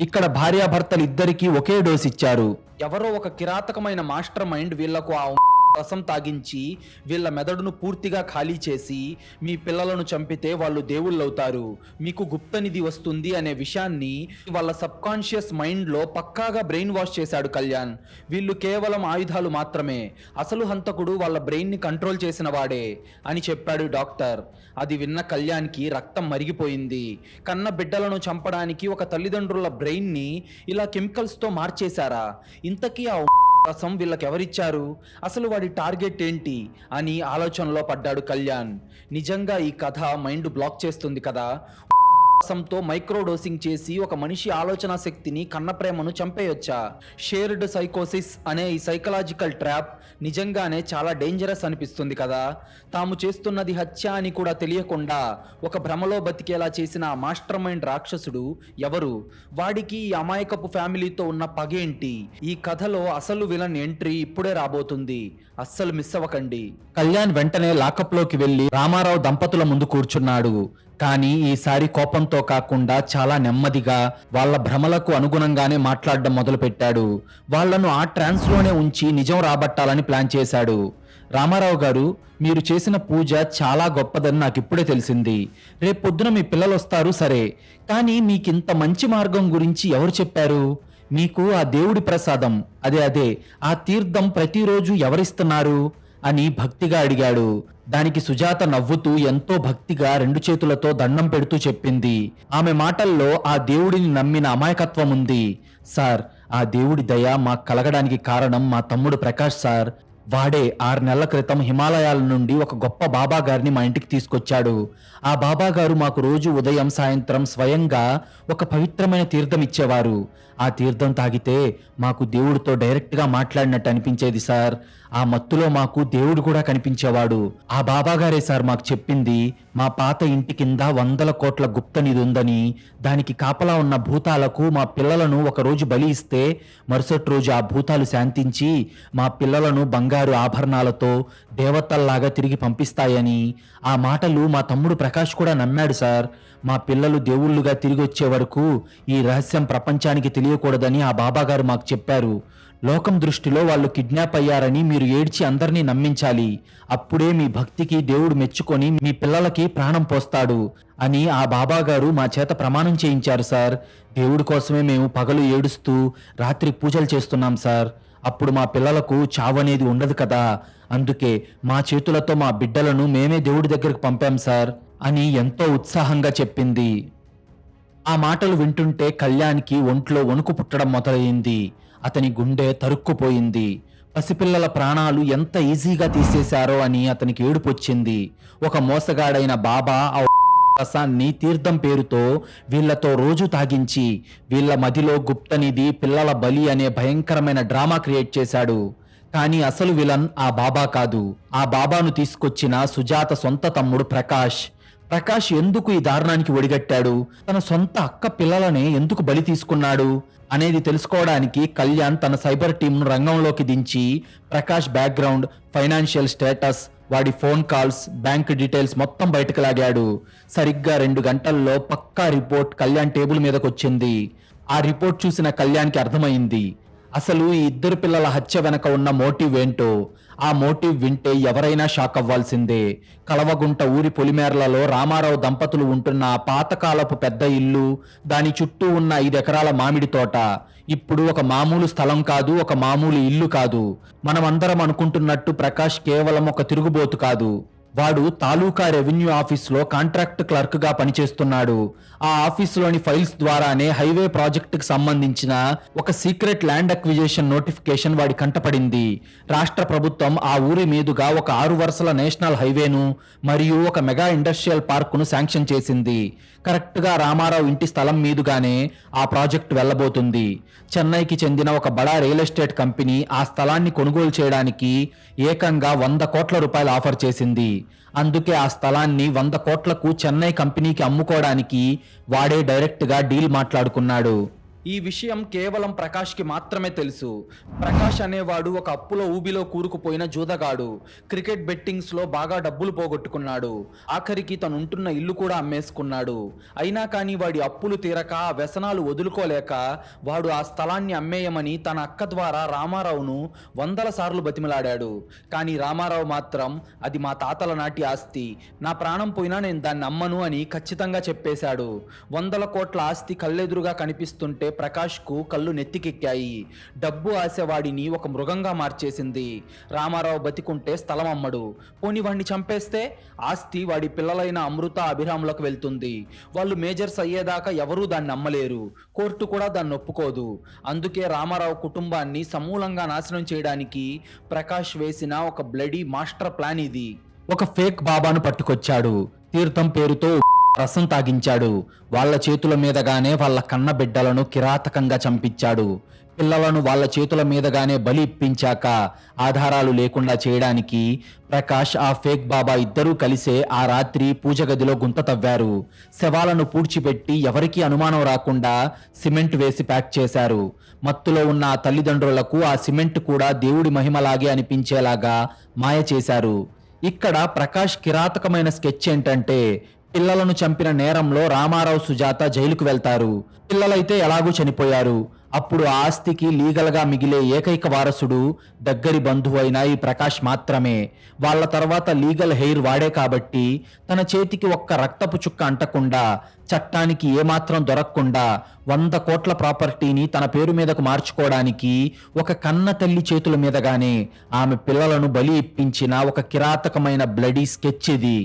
ఇక్కడ భార్యాభర్తలు ఇద్దరికి ఒకే డోస్ ఇచ్చారు. ఎవరో ఒక కిరాతకమైన మాస్టర్ మైండ్ వీళ్లకు ఆ రసం తాగించి వీళ్ళ మెదడును పూర్తిగా ఖాళీ చేసి మీ పిల్లలను చంపితే వాళ్ళు దేవుళ్ళవుతారు, మీకు గుప్తనిధి వస్తుంది అనే విషయాన్ని వాళ్ళ సబ్ కాన్షియస్ మైండ్లో పక్కాగా బ్రెయిన్ వాష్ చేశాడు కళ్యాణ్. వీళ్ళు కేవలం ఆయుధాలు మాత్రమే, అసలు హంతకుడు వాళ్ళ బ్రెయిన్ని కంట్రోల్ చేసిన వాడే అని చెప్పాడు డాక్టర్. అది విన్న కళ్యాణ్కి రక్తం మరిగిపోయింది. కన్న బిడ్డలను చంపడానికి ఒక తల్లిదండ్రుల బ్రెయిన్ని ఇలా కెమికల్స్తో మార్చేశారా? ఇంతకీ ఆ రసం వీళ్ళకి ఎవరిచ్చారు, అసలు వాడి టార్గెట్ ఏంటి అని ఆలోచనలో పడ్డాడు కళ్యాణ్. నిజంగా ఈ కథ మైండ్ బ్లాక్ చేస్తుంది కదా. రసంతో మైక్రోడోసింగ్ చేసి ఒక మనిషి ఆలోచన శక్తిని, కన్న ప్రేమను చంపేయొచ్చా? షేర్డ్ సైకోసిస్ అనే ఈ సైకలాజికల్ ట్రాప్ నిజంగానే చాలా డేంజరస్ అనిపిస్తుంది కదా. తాము చేస్తున్నది హత్య అని కూడా తెలియకుండా ఒక భ్రమలో బతికేలా చేసిన ఆ మాస్టర్ మైండ్ రాక్షసుడు ఎవరు? వాడికి ఈ అమాయకపు ఫ్యామిలీతో ఉన్న పగేంటి? ఈ కథలో అసలు విలన్ ఎంట్రీ ఇప్పుడే రాబోతుంది, అస్సలు మిస్ అవ్వకండి. కళ్యాణ్ వెంటనే లాకప్లోకి వెళ్లి రామారావు దంపతుల ముందు కూర్చున్నాడు. కానీ ఈసారి కోపంతో కాకుండా చాలా నెమ్మదిగా వాళ్ళ భ్రమలకు అనుగుణంగానే మాట్లాడడం మొదలుపెట్టాడు. వాళ్లను ఆ ట్రాన్స్లోనే ఉంచి నిజం రాబట్టాలని ప్లాన్ చేశాడు. రామారావు గారు, మీరు చేసిన పూజ చాలా గొప్పదని నాకు ఇప్పుడే తెలిసింది. రేపొద్దున మీ పిల్లలు వస్తారు సరే, కానీ మీకింత మంచి మార్గం గురించి ఎవరు చెప్పారు? మీకు ఆ దేవుడి ప్రసాదం, అదే ఆ తీర్థం ప్రతిరోజు ఎవరిస్తున్నారు అని భక్తిగా అడిగాడు. దానికి సుజాత నవ్వుతూ ఎంతో భక్తిగా 2 చేతులతో దండం పెడుతూ చెప్పింది. ఆమె మాటల్లో ఆ దేవుడిని నమ్మిన అమాయకత్వం ఉంది. సార్, ఆ దేవుడి దయ మాకు కలగడానికి కారణం మా తమ్ముడు ప్రకాష్ సార్. వాడే 6 నెలల క్రితం హిమాలయాల నుండి ఒక గొప్ప బాబా గారిని మా ఇంటికి తీసుకొచ్చాడు. ఆ బాబా గారు మాకు రోజు ఉదయం సాయంత్రం స్వయంగా ఒక పవిత్రమైన తీర్థం ఇచ్చేవారు. ఆ తీర్థం తాగితే మాకు దేవుడితో డైరెక్ట్గా మాట్లాడినట్టు అనిపించేది సార్. ఆ మత్తులో మాకు దేవుడు కూడా కనిపించేవాడు. ఆ బాబా గారే సార్ మాకు చెప్పింది మా పాత ఇంటి కింద 100 కోట్ల గుప్త నిధి ఉందని, దానికి కాపలా ఉన్న భూతాలకు మా పిల్లలను ఒక రోజు బలి ఇస్తే మరుసటి రోజు ఆ భూతాలు శాంతించి మా పిల్లలను బంగారు బంగారు ఆభరణాలతో దేవతల్లాగా తిరిగి పంపిస్తాయని. ఆ మాటలు మా తమ్ముడు ప్రకాష్ కూడా నమ్మాడు సార్. మా పిల్లలు దేవుళ్ళుగా తిరిగి వచ్చే వరకు ఈ రహస్యం ప్రపంచానికి తెలియకూడదని ఆ బాబాగారు మాకు చెప్పారు. లోకం దృష్టిలో వాళ్ళు కిడ్నాప్ అయ్యారని మీరు ఏడ్చి అందరినీ నమ్మించాలి. అప్పుడే మీ భక్తికి దేవుడు మెచ్చుకొని మీ పిల్లలకి ప్రాణం పోస్తాడు అని ఆ బాబాగారు మా చేత ప్రమాణం చేయించారు సార్. దేవుడి కోసమే మేము పగలు ఏడుస్తూ రాత్రి పూజలు చేస్తున్నాం సార్. అప్పుడు మా పిల్లలకు చావనేది ఉండదు కదా. అందుకే మా చేతులతో మా బిడ్డలను మేమే దేవుడి దగ్గరకు పంపాం సార్ అని ఎంతో ఉత్సాహంగా చెప్పింది. ఆ మాటలు వింటుంటే కళ్యాణ్కి ఒంట్లో వణుకు పుట్టడం మొదలైంది. అతని గుండె తరుక్కుపోయింది. పసిపిల్లల ప్రాణాలు ఎంత ఈజీగా తీసేశారో అని అతనికి ఏడుపొచ్చింది. ఒక మోసగాడైన బాబా ఆ రసాన్ని తీర్థం పేరుతో వీళ్లతో రోజు తాగించి వీళ్ల మదిలో గుప్తనిధి, పిల్లల బలి అనే భయంకరమైన డ్రామా క్రియేట్ చేశాడు. కానీ అసలు విలన్ ఆ బాబా కాదు. ఆ బాబాను తీసుకొచ్చిన సుజాత సొంత తమ్ముడు ప్రకాష్. ప్రకాష్ ఎందుకు ఈ దారుణానికి ఒడిగట్టాడు, తన సొంత అక్క పిల్లలనే ఎందుకు బలి తీసుకున్నాడు అనేది తెలుసుకోవడానికి కళ్యాణ్ తన సైబర్ టీంను రంగంలోకి దించి ప్రకాష్ బ్యాక్గ్రౌండ్, ఫైనాన్షియల్ స్టేటస్, వాడి ఫోన్ కాల్స్, బ్యాంక్ డీటెయిల్స్ మొత్తం బయటకు లాగాడు. సరిగ్గా 2 గంటల్లో పక్కా రిపోర్ట్ కళ్యాణ్ టేబుల్ మీదకి వచ్చింది. ఆ రిపోర్ట్ చూసిన కళ్యాణ్కి అర్థమైంది అసలు ఈ ఇద్దరు పిల్లల హత్య వెనక ఉన్న మోటివ్ ఏంటో. ఆ మోటివ్ వింటే ఎవరైనా షాక్ అవ్వాల్సిందే. కలవగుంట ఊరి పొలిమేరలలో రామారావు దంపతులు ఉంటున్న ఆ పాతకాలపు పెద్ద ఇల్లు, దాని చుట్టూ ఉన్న 5 ఎకరాల మామిడి తోట ఇప్పుడు ఒక మామూలు స్థలం కాదు, ఒక మామూలు ఇల్లు కాదు. మనమందరం అనుకుంటున్నట్టు ప్రకాష్ కేవలం ఒక తిరుగుబోతు కాదు. వాడు తాలూకా రెవెన్యూ ఆఫీస్లో కాంట్రాక్ట్ క్లర్క్ గా పనిచేస్తున్నాడు. ఆ ఆఫీసులోని ఫైల్స్ ద్వారానే హైవే ప్రాజెక్టుకు సంబంధించిన ఒక సీక్రెట్ ల్యాండ్ అక్విజిషన్ నోటిఫికేషన్ వాడి కంటపడింది. రాష్ట్ర ప్రభుత్వం ఆ ఊరి మీదుగా ఒక 6 వరుసల నేషనల్ హైవేను మరియు ఒక మెగా ఇండస్ట్రియల్ పార్కును శాంక్షన్ చేసింది. కరెక్ట్ గా రామారావు ఇంటి స్థలం మీదుగానే ఆ ప్రాజెక్టు వెళ్లబోతుంది. చెన్నైకి చెందిన ఒక బడా రియల్ ఎస్టేట్ కంపెనీ ఆ స్థలాన్ని కొనుగోలు చేయడానికి ఏకంగా 100 కోట్ల రూపాయలు ఆఫర్ చేసింది. అందుకే ఆ స్థలాన్ని 100 కోట్లకు చెన్నై కంపెనీకి అమ్ముకోవడానికి వాడే డైరెక్ట్ గా డీల్ మాట్లాడుకున్నాడు. ఈ విషయం కేవలం ప్రకాష్కి మాత్రమే తెలుసు. ప్రకాష్ అనేవాడు ఒక అప్పులో ఊబిలో కూరుకుపోయిన జూదగాడు. క్రికెట్ బెట్టింగ్స్లో బాగా డబ్బులు పోగొట్టుకున్నాడు. ఆఖరికి తను ఉంటున్న ఇల్లు కూడా అమ్మేసుకున్నాడు. అయినా కానీ వాడి అప్పులు తీరక ఆ వ్యసనాలు వదులుకోలేక వాడు ఆ స్థలాన్ని అమ్మేయమని తన అక్క ద్వారా రామారావును 100 సార్లు బతిమలాడాడు. కానీ రామారావు మాత్రం అది మా తాతల నాటి ఆస్తి, నా ప్రాణం పోయినా నేను దాన్ని అమ్మను అని ఖచ్చితంగా చెప్పేశాడు. 100 కోట్ల ఆస్తి కళ్ళెదురుగా కనిపిస్తుంటే ప్రకాష్కు కళ్ళు నెత్తికెక్కాయి. డబ్బు ఆశవాడిని ఒక మృగంగా మార్చేసింది. రామారావు బతికుంటే స్థలం అమ్మడు, పోని వాడిని చంపేస్తే ఆస్తి వాడి పిల్లలైన అమృత, అభిరాములకు వెళ్తుంది. వాళ్ళు మేజర్స్ అయ్యేదాకా ఎవరూ దాన్ని అమ్మలేరు, కోర్టు కూడా దాన్ని ఒప్పుకోదు. అందుకే రామారావు కుటుంబాన్ని సమూలంగా నాశనం చేయడానికి ప్రకాష్ వేసిన ఒక బ్లడీ మాస్టర్ ప్లాన్ ఇది. ఒక ఫేక్ బాబాను పట్టుకొచ్చాడు. తీర్థం పేరుతో రసం తాగించాడు. వాళ్ళ చేతుల మీదగానే వాళ్ళ కన్న బిడ్డలను కిరాతకంగా చంపించాడు. పిల్లలను వాళ్ళ చేతుల మీదగానే బలి ఇప్పించాక ఆధారాలు లేకుండా చేయడానికి ప్రకాష్, ఆ ఫేక్ బాబా ఇద్దరూ కలిసే ఆ రాత్రి పూజ గదిలో గుంత తవ్వారు. శవాలను పూడ్చిపెట్టి ఎవరికీ అనుమానం రాకుండా సిమెంట్ వేసి ప్యాక్ చేశారు. మత్తులో ఉన్న ఆ తల్లిదండ్రులకు ఆ సిమెంట్ కూడా దేవుడి మహిమలాగే అనిపించేలాగా మాయ చేశారు. ఇక్కడ ప్రకాష్ కిరాతకమైన స్కెచ్ ఏంటంటే, పిల్లలను చంపిన నేరంలో రామారావు, సుజాత జైలుకు వెళ్తారు. పిల్లలైతే ఎలాగూ చనిపోయారు. అప్పుడు ఆస్తికి లీగల్గా మిగిలే ఏకైక వారసుడు దగ్గరి బంధువు అయిన ఈ ప్రకాష్ మాత్రమే. వాళ్ళ తర్వాత లీగల్ హెయిర్ వాడే కాబట్టి తన చేతికి ఒక్క రక్తపు చుక్క అంటకుండా, చట్టానికి ఏమాత్రం దొరకకుండా 100 కోట్ల ప్రాపర్టీని తన పేరు మీదకు మార్చుకోవడానికి ఒక కన్న తల్లి చేతుల మీదగానే ఆమె పిల్లలను బలి ఇప్పించిన ఒక కిరాతకమైన బ్లడీ స్కెచ్ ఇది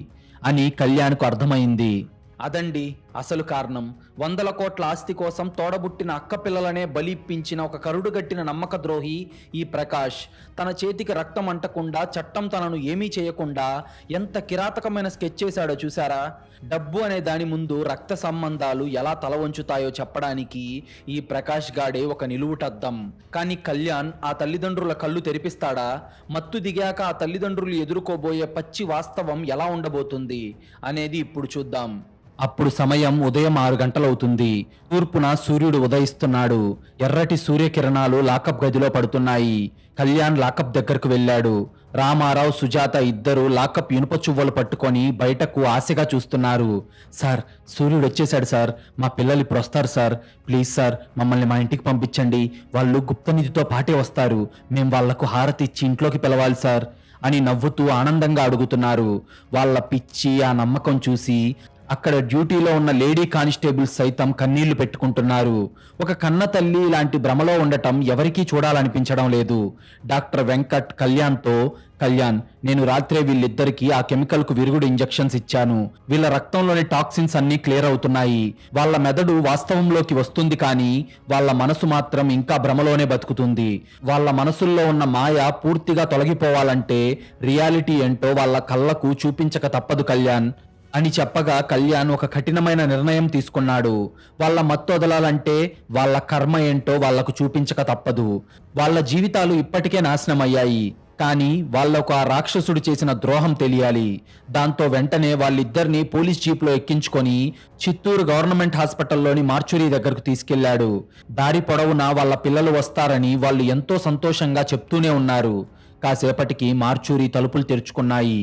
అని కళ్యాణ్కు అర్థమైంది. అదండి అసలు కారణం. 100 కోట్ల ఆస్తి కోసం తోడబుట్టిన అక్క పిల్లలనే బలి ఇప్పించిన ఒక కరుడుగట్టిన నమ్మక ద్రోహి ఈ ప్రకాష్. తన చేతికి రక్తం అంటకుండా, చట్టం తనను ఏమీ చేయకుండా ఎంత కిరాతకమైన స్కెచ్ చేశాడో చూసారా? డబ్బు అనే దాని ముందు రక్త సంబంధాలు ఎలా తల వంచుతాయో చెప్పడానికి ఈ ప్రకాష్ గాడే ఒక నిలువుటద్దం. కానీ కళ్యాణ్ ఆ తల్లిదండ్రుల కళ్ళు తెరిపిస్తాడా? మత్తు దిగాక ఆ తల్లిదండ్రులు ఎదుర్కోబోయే పచ్చి వాస్తవం ఎలా ఉండబోతుంది అనేది ఇప్పుడు చూద్దాం. అప్పుడు సమయం ఉదయం 6 గంటలవుతుంది. తూర్పున సూర్యుడు ఉదయిస్తున్నాడు. ఎర్రటి సూర్యకిరణాలు లాకప్ గదిలో పడుతున్నాయి. కళ్యాణ్ లాకప్ దగ్గరకు వెళ్ళాడు. రామారావు, సుజాత ఇద్దరు లాకప్ ఇనుప చువ్వలు పట్టుకొని బయటకు ఆశగా చూస్తున్నారు. సార్, సూర్యుడు వచ్చేశాడు సార్. మా పిల్లలు ఇప్పుడు వస్తారు సార్. ప్లీజ్ సార్, మమ్మల్ని మా ఇంటికి పంపించండి. వాళ్ళు గుప్తనిధితో పాటే వస్తారు. మేం వాళ్లకు హారతి ఇచ్చి ఇంట్లోకి పిలవాలి సార్ అని నవ్వుతూ ఆనందంగా అడుగుతున్నారు. వాళ్ళ పిచ్చి, ఆ నమ్మకం చూసి అక్కడ డ్యూటీలో ఉన్న లేడీ కానిస్టేబుల్స్ సైతం కన్నీళ్లు పెట్టుకుంటున్నారు. ఒక కన్న తల్లి ఇలాంటి భ్రమలో ఉండటం ఎవరికీ చూడాలనిపించడం లేదు. డాక్టర్ వెంకట్ కళ్యాణ్తో, కళ్యాణ్, నేను రాత్రే వీళ్ళిద్దరికీ ఆ కెమికల్ కు విరుగుడు ఇంజెక్షన్స్ ఇచ్చాను. వీళ్ళ రక్తంలోని టాక్సిన్స్ అన్నీ క్లియర్ అవుతున్నాయి. వాళ్ళ మెదడు వాస్తవంలోకి వస్తుంది, కానీ వాళ్ళ మనసు మాత్రం ఇంకా భ్రమలోనే బతుకుతుంది. వాళ్ళ మనసుల్లో ఉన్న మాయ పూర్తిగా తొలగిపోవాలంటే రియాలిటీ ఏంటో వాళ్ళ కళ్ళకు చూపించక తప్పదు కళ్యాణ్ అని చెప్పగా కళ్యాణ్ ఒక కఠినమైన నిర్ణయం తీసుకున్నాడు. వాళ్ళ మత్తు వదలాలంటే వాళ్ళ కర్మ ఏంటో వాళ్లకు చూపించక తప్పదు. వాళ్ళ జీవితాలు ఇప్పటికే నాశనమయ్యాయి, కానీ వాళ్లకు ఆ రాక్షసుడు చేసిన ద్రోహం తెలియాలి. దాంతో వెంటనే వాళ్ళిద్దరినీ పోలీస్ జీప్లో ఎక్కించుకొని చిత్తూరు గవర్నమెంట్ హాస్పిటల్లోని మార్చురీ దగ్గరకు తీసుకెళ్లాడు. దారి పొడవునా వాళ్ళ పిల్లలు వస్తారని వాళ్ళు ఎంతో సంతోషంగా చెప్తూనే ఉన్నారు. కాసేపటికి మార్చురీ తలుపులు తెరుచుకున్నాయి.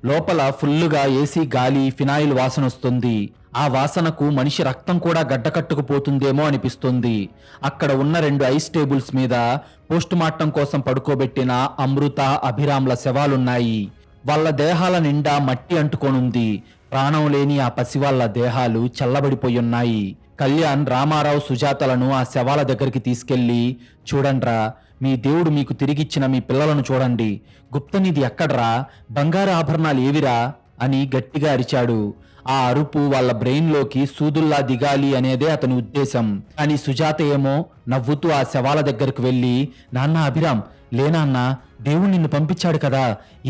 లోపల ఫుల్లుగా ఏసీ గాలి, ఫినాయిల్ వాసన వస్తుంది. ఆ వాసనకు మనిషి రక్తం కూడా గడ్డకట్టుకుపోతుందేమో అనిపిస్తుంది. అక్కడ ఉన్న 2 ఐస్ టేబుల్స్ మీద పోస్టుమార్టం కోసం పడుకోబెట్టిన అమృత, అభిరామ్ల శవాలున్నాయి. వాళ్ళ దేహాల నిండా మట్టి అంటుకొనుంది. ప్రాణం లేని ఆ పసివాళ్ల దేహాలు చల్లబడిపోయున్నాయి. కళ్యాణ్ రామారావు, సుజాతలను ఆ శవాల దగ్గరికి తీసుకెళ్లి, చూడండ్రా, మీ దేవుడు మీకు తిరిగిచ్చిన మీ పిల్లలను చూడండి. గుప్తనిధి ఎక్కడ్రా? బంగారు ఆభరణాలు ఏవిరా అని గట్టిగా అరిచాడు. ఆ అరుపు వాళ్ళ బ్రెయిన్లోకి సూదుల్లా దిగాలి అనేదే అతని ఉద్దేశం. కానీ సుజాత ఏమో నవ్వుతూ ఆ శవాల దగ్గరకు వెళ్ళి, నాన్న అభిరామ్, లేనాన్నా, దేవుడు నిన్ను పంపించాడు కదా,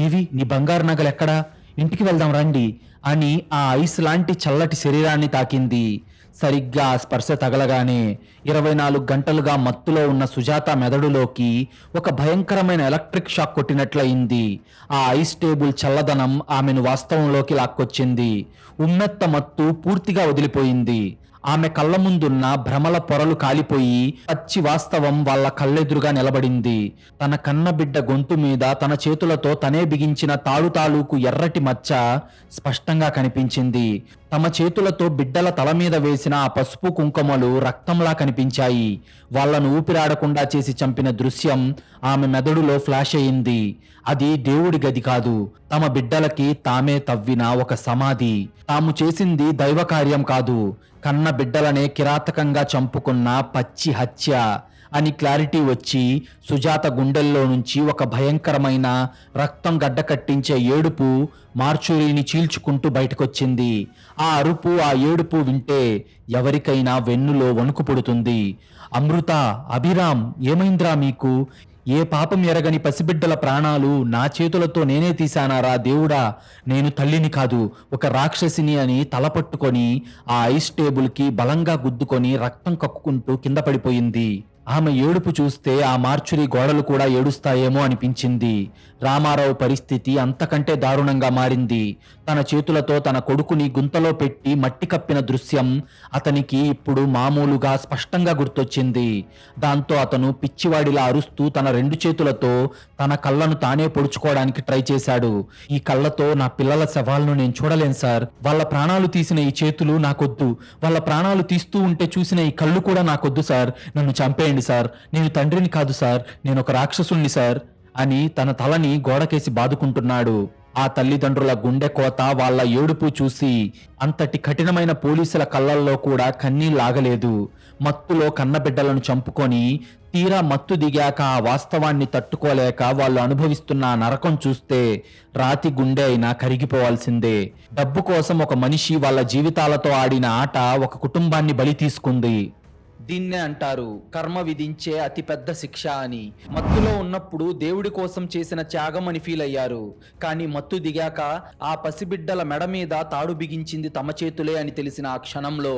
ఏవి నీ బంగారు నగలెక్కడా? ఇంటికి వెళ్దాం రండి అని ఆ ఐస్ లాంటి చల్లటి శరీరాన్ని తాకింది. సరిగ్గా ఆ స్పర్శ తగలగానే 24 గంటలుగా మత్తులో ఉన్న సుజాత మెదడులోకి ఒక భయంకరమైన ఎలక్ట్రిక్ షాక్ కొట్టినట్లయింది. ఆ ఐస్ టేబుల్ చల్లదనం ఆమెను వాస్తవంలోకి లాక్కొచ్చింది. ఉమ్మెత్త మత్తు పూర్తిగా వదిలిపోయింది. ఆమె కళ్ళ ముందున్న భ్రమల పొరలు కాలిపోయి పచ్చి వాస్తవం వాళ్ళ కళ్ళెదురుగా నిలబడింది. తన కన్న బిడ్డ గొంతు మీద తన చేతులతో తనే బిగించిన తాలూకు ఎర్రటి మచ్చ స్పష్టంగా కనిపించింది. తమ చేతులతో బిడ్డల తల మీద వేసిన ఆ పసుపు కుంకుమలు రక్తంలా కనిపించాయి. వాళ్లను ఊపిరాడకుండా చేసి చంపిన దృశ్యం ఆమె మెదడులో ఫ్లాష్ అయింది. అది దేవుడి గది కాదు, తమ బిడ్డలకి తామే తవ్విన ఒక సమాధి. తాము చేసింది దైవ కార్యం కాదు, కన్న బిడ్డలనే కిరాతకంగా చంపుకున్న పచ్చి హత్య అని క్లారిటీ వచ్చి సుజాత గుండెల్లో నుంచి ఒక భయంకరమైన రక్తం గడ్డకట్టించే ఏడుపు మార్చురీని చీల్చుకుంటూ బయటకొచ్చింది. ఆ అరుపు, ఆ ఏడుపు వింటే ఎవరికైనా వెన్నులో వణుకు పుడుతుంది. అమృత, అభిరామ్, ఏమైందిరా మీకు? ఏ పాపం ఎరగని పసిబిడ్డల ప్రాణాలు నా చేతులతో నేనే తీశానారా దేవుడా? నేను తల్లిని కాదు, ఒక రాక్షసిని అని తలపట్టుకొని ఆ ఐస్ టేబుల్కి బలంగా గుద్దుకొని రక్తం కక్కుకుంటూ కింద పడిపోయింది. ఆమె ఏడుపు చూస్తే ఆ మార్చురీ గోడలు కూడా ఏడుస్తాయేమో అనిపించింది. రామారావు పరిస్థితి అంతకంటే దారుణంగా మారింది. తన చేతులతో తన కొడుకుని గుంతలో పెట్టి మట్టి కప్పిన దృశ్యం అతనికి ఇప్పుడు మామూలుగా స్పష్టంగా గుర్తొచ్చింది. దాంతో అతను పిచ్చివాడిలా అరుస్తూ తన 2 చేతులతో తన కళ్ళను తానే పొడుచుకోవడానికి ట్రై చేశాడు. ఈ కళ్ళతో నా పిల్లల శవాలను నేను చూడలేను సార్. వాళ్ళ ప్రాణాలు తీసిన ఈ చేతులు నాకొద్దు. వాళ్ళ ప్రాణాలు తీస్తూ ఉంటే చూసిన ఈ కళ్ళు కూడా నాకొద్దు సార్. నన్ను చంపేయండి సార్. నేను తండ్రిని కాదు సార్, నేను ఒక రాక్షసుణ్ణి సార్ అని తన తలని గోడకేసి బాదుకుంటున్నాడు. ఆ తల్లిదండ్రుల గుండె కోత, వాళ్ళ ఏడుపు చూసి అంతటి కఠినమైన పోలీసుల కళ్ళల్లో కూడా కన్నీళ్లాగలేదు. మత్తులో కన్నబిడ్డలను చంపుకొని తీరా మత్తు దిగాక ఆ వాస్తవాన్ని తట్టుకోలేక వాళ్ళు అనుభవిస్తున్న ఆ నరకం చూస్తే రాతి గుండె అయినా కరిగిపోవాల్సిందే. డబ్బు కోసం ఒక మనిషి వాళ్ళ జీవితాలతో ఆడిన ఆట ఒక కుటుంబాన్ని బలి తీసుకుంది. దీన్నే అంటారు కర్మ విధించే అతిపెద్ద శిక్ష అని. మత్తులో ఉన్నప్పుడు దేవుడి కోసం చేసిన త్యాగం అని ఫీల్ అయ్యారు. కానీ మత్తు దిగాక ఆ పసిబిడ్డల మెడ మీద తాడు బిగించింది తమ చేతులే అని తెలిసిన ఆ క్షణంలో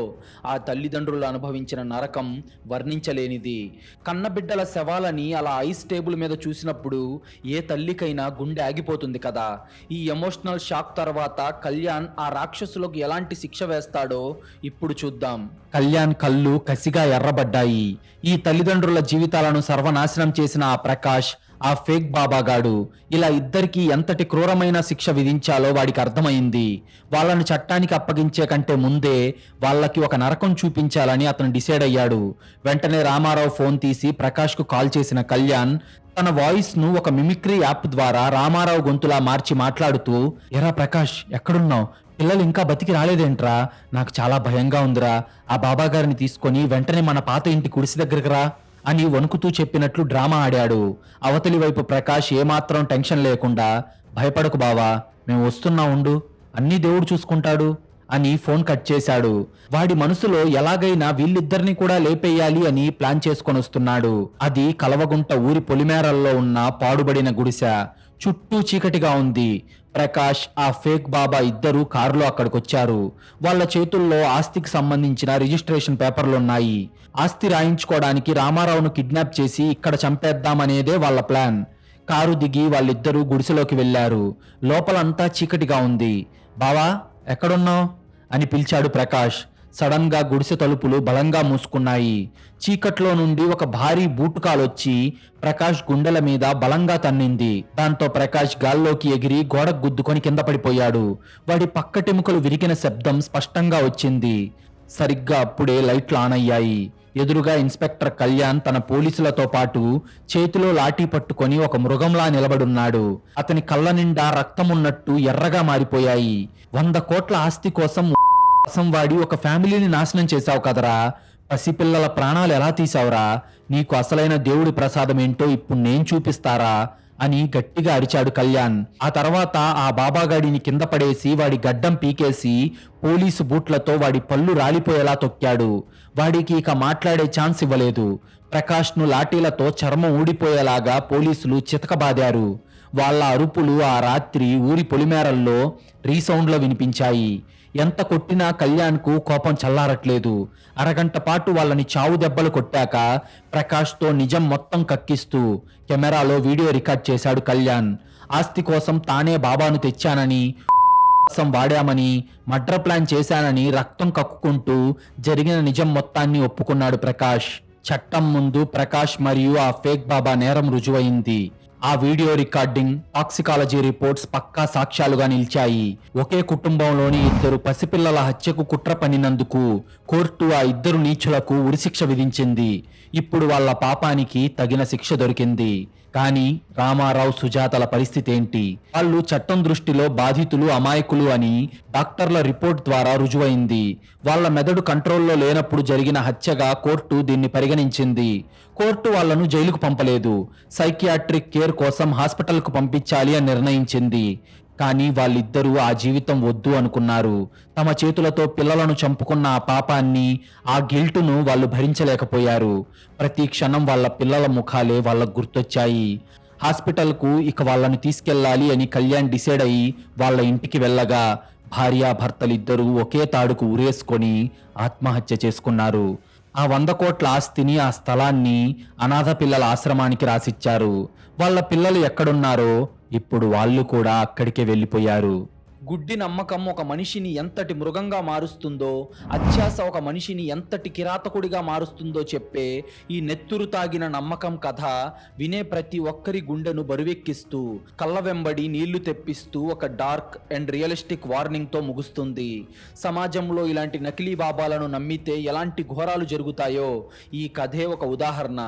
ఆ తల్లిదండ్రులు అనుభవించిన నరకం వర్ణించలేనిది. కన్నబిడ్డల శవాలని అలా ఐస్ టేబుల్ మీద చూసినప్పుడు ఏ తల్లికైనా గుండె ఆగిపోతుంది కదా. ఈ ఎమోషనల్ షాక్ తర్వాత కళ్యాణ్ ఆ రాక్షసులకు ఎలాంటి శిక్ష వేస్తాడో ఇప్పుడు చూద్దాం. కళ్యాణ్ కళ్ళు కసిగా ఎర్రబడ్డాయి. ఈ తల్లిదండ్రుల జీవితాలను సర్వనాశనం చేసిన ఆ ప్రకాష్, ఆ ఫేక్ బాబాగాడు ఇలా ఇద్దరికి ఎంతటి క్రూరమైన శిక్ష విధించాలో వాడికి అర్థమైంది. వాళ్ళను చట్టానికి అప్పగించే కంటే ముందే వాళ్ళకి ఒక నరకం చూపించాలని అతను డిసైడ్ అయ్యాడు. వెంటనే రామారావు ఫోన్ తీసి ప్రకాష్కు కాల్ చేసిన కళ్యాణ్ తన వాయిస్ ను ఒక మిమిక్రీ యాప్ ద్వారా రామారావు గొంతులా మార్చి మాట్లాడుతూ, ఎరా ప్రకాష్ ఎక్కడున్నావు? పిల్లలు ఇంకా బతికి రాలేదేంట్రా? నాకు చాలా భయంగా ఉందిరా. ఆ బాబా గారిని తీసుకొని వెంటనే మన పాత ఇంటి గుడిసె దగ్గరకు రా అని వణుకుతూ చెప్పినట్లు డ్రామా ఆడాడు. అవతలి వైపు ప్రకాష్ ఏమాత్రం టెన్షన్ లేకుండా, భయపడకు బావా, మేము వస్తున్నా ఉండు, అన్నీ దేవుడు చూసుకుంటాడు అని ఫోన్ కట్ చేశాడు. వాడి మనసులో ఎలాగైనా వీళ్ళిద్దరిని కూడా లేపేయాలి అని ప్లాన్ చేసుకొని వస్తున్నాడు. అది కలవగుంట ఊరి పొలిమేరల్లో ఉన్న పాడుబడిన గుడిసె. చుట్టూ చీకటిగా ఉంది. ప్రకాష్, ఆ ఫేక్ బాబా ఇద్దరు కారులో అక్కడికొచ్చారు. వాళ్ళ చేతుల్లో ఆస్తికి సంబంధించిన రిజిస్ట్రేషన్ పేపర్లున్నాయి. ఆస్తి రాయించుకోవడానికి రామారావును కిడ్నాప్ చేసి ఇక్కడ చంపేద్దామనేదే వాళ్ళ ప్లాన్. కారు దిగి వాళ్ళిద్దరూ గుడిసెలోకి వెళ్లారు. లోపలంతా చీకటిగా ఉంది. బావా ఎక్కడున్నావు అని పిలిచాడు ప్రకాష్. సడన్ గా గుడిసె తలుపులు బలంగా మూసుకున్నాయి. చీకట్లో నుండి ఒక భారీ బూటుకాలొచ్చి ప్రకాష్ గుండెల మీద బలంగా తన్నింది. దాంతో ప్రకాష్ గాల్లోకి ఎగిరి గోడకు గుద్దుకొని కింద పడిపోయాడు. వాడి పక్కటెముకలు విరిగిన శబ్దం స్పష్టంగా వచ్చింది. సరిగ్గా అప్పుడే లైట్లు ఆన్ అయ్యాయి. ఎదురుగా ఇన్స్పెక్టర్ కళ్యాణ్ తన పోలీసులతో పాటు చేతిలో లాఠీ పట్టుకొని ఒక మృగంలా నిలబడున్నాడు. అతని కళ్ళ నిండా రక్తమున్నట్టు ఎర్రగా మారిపోయాయి. 100 కోట్ల ఆస్తి కోసం వాడి ఒక ఫ్యామిలీని నాశనం చేశావు కదరా. పసిపిల్లల ప్రాణాలు ఎలా తీసావురా? నీకు అసలైన దేవుడి ప్రసాదం ఏంటో ఇప్పుడు నేను చూపిస్తారా అని గట్టిగా అరిచాడు కళ్యాణ్. ఆ తర్వాత ఆ బాబాగాడిని కింద పడేసి వాడి గడ్డం పీకేసి పోలీసు బూట్లతో వాడి పళ్ళు రాలిపోయేలా తొక్కాడు. వాడికి ఇక మాట్లాడే ఛాన్స్ ఇవ్వలేదు. ప్రకాష్ ను లాఠీలతో చర్మం ఊడిపోయేలాగా పోలీసులు చితకబాదారు. వాళ్ళ అరుపులు ఆ రాత్రి ఊరి పొలిమేరల్లో రీసౌండ్లో వినిపించాయి. ఎంత కొట్టినా కళ్యాణ్కు కోపం చల్లారట్లేదు. అరగంట పాటు వాళ్ళని చావు దెబ్బలు కొట్టాక ప్రకాష్తో నిజం మొత్తం కక్కిస్తూ కెమెరాలో వీడియో రికార్డ్ చేశాడు కళ్యాణ్. ఆస్తి కోసం తానే బాబాను తెచ్చానని, వాడామని, మర్డర్ ప్లాన్ చేశానని రక్తం కక్కుకుంటూ జరిగిన నిజం మొత్తాన్ని ఒప్పుకున్నాడు ప్రకాష్. చట్టం ముందు ప్రకాష్ మరియు ఆ ఫేక్ బాబా నేరం రుజువైంది. ఆ వీడియో రికార్డింగ్, టాక్సికాలజీ రిపోర్ట్స్ పక్కా సాక్ష్యాలుగా నిలిచాయి. ఒకే కుటుంబంలోని 2 పసిపిల్లల హత్యకు కుట్ర పన్నినందుకు కోర్టు ఆ 2 నీచులకు ఉరిశిక్ష విధించింది. ఇప్పుడు వాళ్ళ పాపానికి తగిన శిక్ష దొరికింది. కానీ రామారావు, సుజాతల పరిస్థితి ఏంటి? వాళ్ళు చట్టం దృష్టిలో బాధితులు, అమాయకులు అని డాక్టర్ల రిపోర్ట్ ద్వారా రుజువైంది. వాళ్ళ మెదడు కంట్రోల్లో లేనప్పుడు జరిగిన హత్యగా కోర్టు దీన్ని పరిగణించింది. కోర్టు వాళ్లను జైలుకు పంపలేదు. సైకియాట్రిక్ కేర్ కోసం హాస్పిటల్కు పంపించాలి అని నిర్ణయించింది. కానీ వాళ్ళిద్దరూ ఆ జీవితం వద్దు అనుకున్నారు. తమ చేతులతో పిల్లలను చంపుకున్న ఆ పాపాన్ని, ఆ గిల్టును వాళ్ళు భరించలేకపోయారు. ప్రతి క్షణం వాళ్ళ పిల్లల ముఖాలే వాళ్ళకు గుర్తొచ్చాయి. హాస్పిటల్కు ఇక వాళ్ళని తీసుకెళ్లాలి అని కళ్యాణ్ డిసైడ్ అయ్యి వాళ్ళ ఇంటికి వెళ్ళగా భార్యాభర్తలిద్దరూ ఒకే తాడుకు ఉరేసుకొని ఆత్మహత్య చేసుకున్నారు. ఆ 100 కోట్ల ఆస్తిని, ఆ స్థలాన్ని అనాథ పిల్లల ఆశ్రమానికి రాసిచ్చారు. వాళ్ళ పిల్లలు ఎక్కడున్నారో ఇప్పుడు వాళ్ళు కూడా అక్కడికే వెళ్ళిపోయారు. గుడ్డి నమ్మకం ఒక మనిషిని ఎంతటి మృగంగా మారుస్తుందో, అత్యాశ ఒక మనిషిని ఎంతటి కిరాతకుడిగా మారుస్తుందో చెప్పే ఈ నెత్తురు తాగిన నమ్మకం కథ వినే ప్రతి ఒక్కరి గుండెను బరువెక్కిస్తూ, కళ్ళ వెంబడి నీళ్లు తెప్పిస్తూ ఒక డార్క్ అండ్ రియలిస్టిక్ వార్నింగ్తో ముగుస్తుంది. సమాజంలో ఇలాంటి నకిలీ బాబాలను నమ్మితే ఎలాంటి ఘోరాలు జరుగుతాయో ఈ కథే ఒక ఉదాహరణ.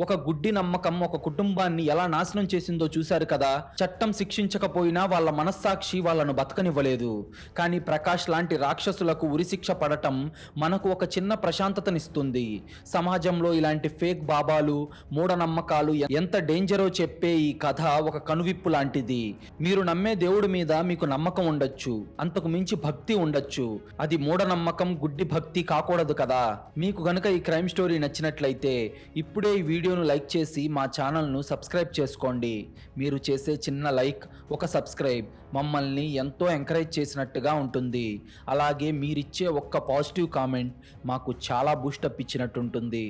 ఒక గుడ్డి నమ్మకం ఒక కుటుంబాన్ని ఎలా నాశనం చేసిందో చూశారు కదా. చట్టం శిక్షించకపోయినా వాళ్ళ మనస్సాక్షి వాళ్ళను బతక బతకనివ్వలేదు. కానీ ప్రకాష్ లాంటి రాక్షసులకు ఉరిశిక్ష పడటం మనకు ఒక చిన్న ప్రశాంతతనిస్తుంది. సమాజంలో ఇలాంటి ఫేక్ బాబాలు, మూఢనమ్మకాలు ఎంత డేంజరో చెప్పే ఈ కథ ఒక కనువిప్పు లాంటిది. మీరు నమ్మే దేవుడి మీద మీకు నమ్మకం ఉండొచ్చు, అంతకు మించి భక్తి ఉండొచ్చు. అది మూఢనమ్మకం, గుడ్డి భక్తి కాకూడదు కదా. మీకు గనుక ఈ క్రైమ్ స్టోరీ నచ్చినట్లయితే ఇప్పుడే ఈ వీడియోను లైక్ చేసి మా ఛానల్ను సబ్స్క్రైబ్ చేసుకోండి. మీరు చేసే చిన్న లైక్, ఒక సబ్స్క్రైబ్ మమ్మల్ని ఎంతో ఎంకరేజ్ చేసినట్టుగా ఉంటుంది. అలాగే మీరిచ్చే ఒక్క పాజిటివ్ కామెంట్ మాకు చాలా బూస్టప్ ఇచ్చినట్టుంటుంది.